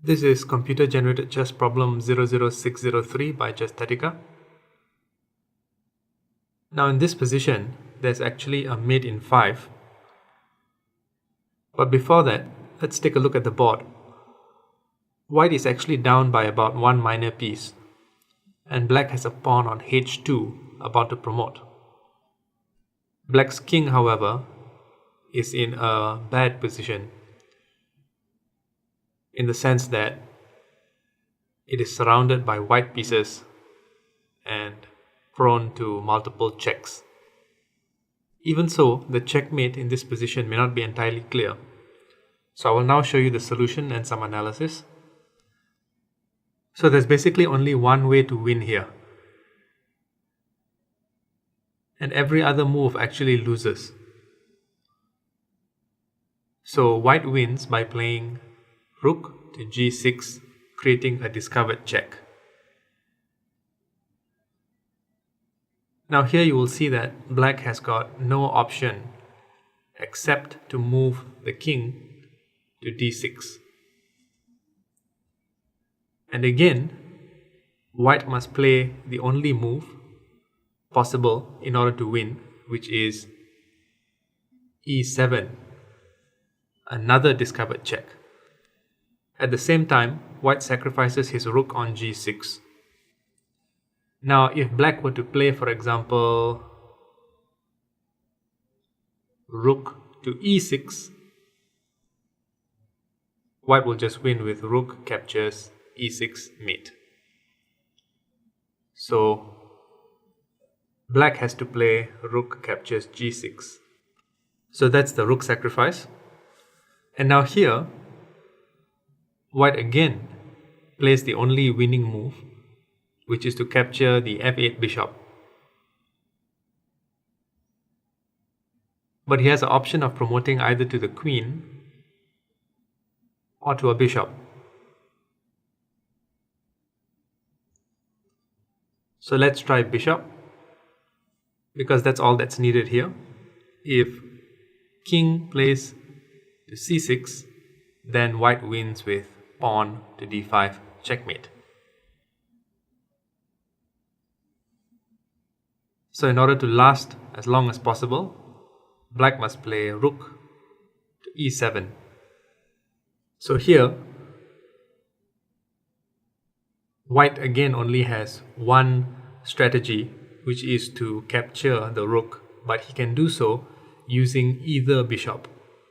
This is computer generated chess problem 00603 by Chesthetica. Now in this position, there's actually a mate in 5. But before that, let's take a look at the board. White is actually down by about one minor piece, and black has a pawn on h2 about to promote. Black's king, however, is in a bad position, in the sense that it is surrounded by white pieces and prone to multiple checks. Even so, the checkmate in this position may not be entirely clear. So I will now show you the solution and some analysis. So there's basically only one way to win here, and every other move actually loses. So white wins by playing rook to g6, creating a discovered check. Now here you will see that black has got no option except to move the king to d6. And again, white must play the only move possible in order to win, which is e7, another discovered check. At the same time, white sacrifices his rook on g6. Now, if black were to play, for example, rook to e6, white will just win with rook captures e6 mate. So, black has to play rook captures g6. So that's the rook sacrifice. And now here, white again plays the only winning move, which is to capture the f8 bishop. But he has the option of promoting either to the queen or to a bishop. So let's try bishop, because that's all that's needed here. If king plays to c6, then white wins with pawn to d5 checkmate. So in order to last as long as possible, black must play rook to e7. So here, white again only has one strategy, which is to capture the rook, but he can do so using either bishop,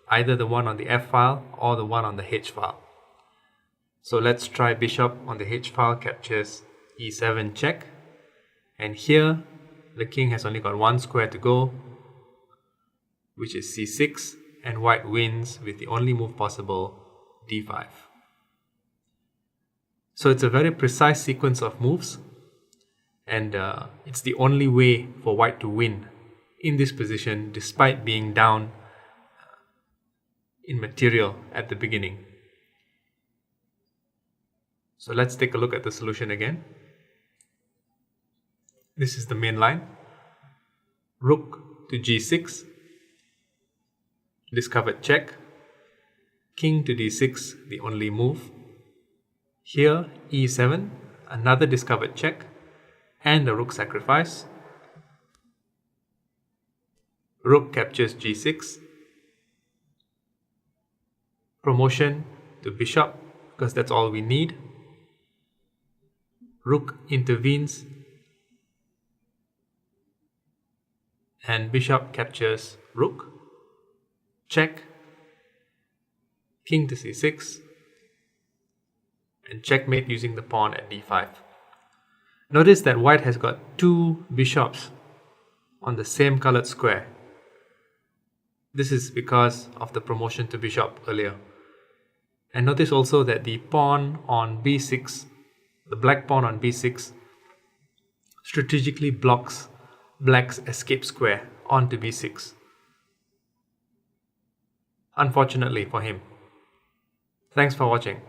either the one on the f file or the one on the h file. So let's try bishop on the h file captures e7 check, and here the king has only got one square to go, which is c6, and white wins with the only move possible, d5. So it's a very precise sequence of moves, and it's the only way for white to win in this position despite being down in material at the beginning. So let's take a look at the solution again. This is the main line. Rook to g6, discovered check. King to d6, the only move. Here e7, another discovered check, and a rook sacrifice. Rook captures g6. Promotion to bishop, because that's all we need. Rook intervenes, and bishop captures rook. Check. King to c6, and checkmate using the pawn at d5. Notice that white has got two bishops on the same colored square. This is because of the promotion to bishop earlier. And notice also that the pawn on b6, the black pawn on b6, strategically blocks black's escape square onto b6. Unfortunately for him. Thanks for watching.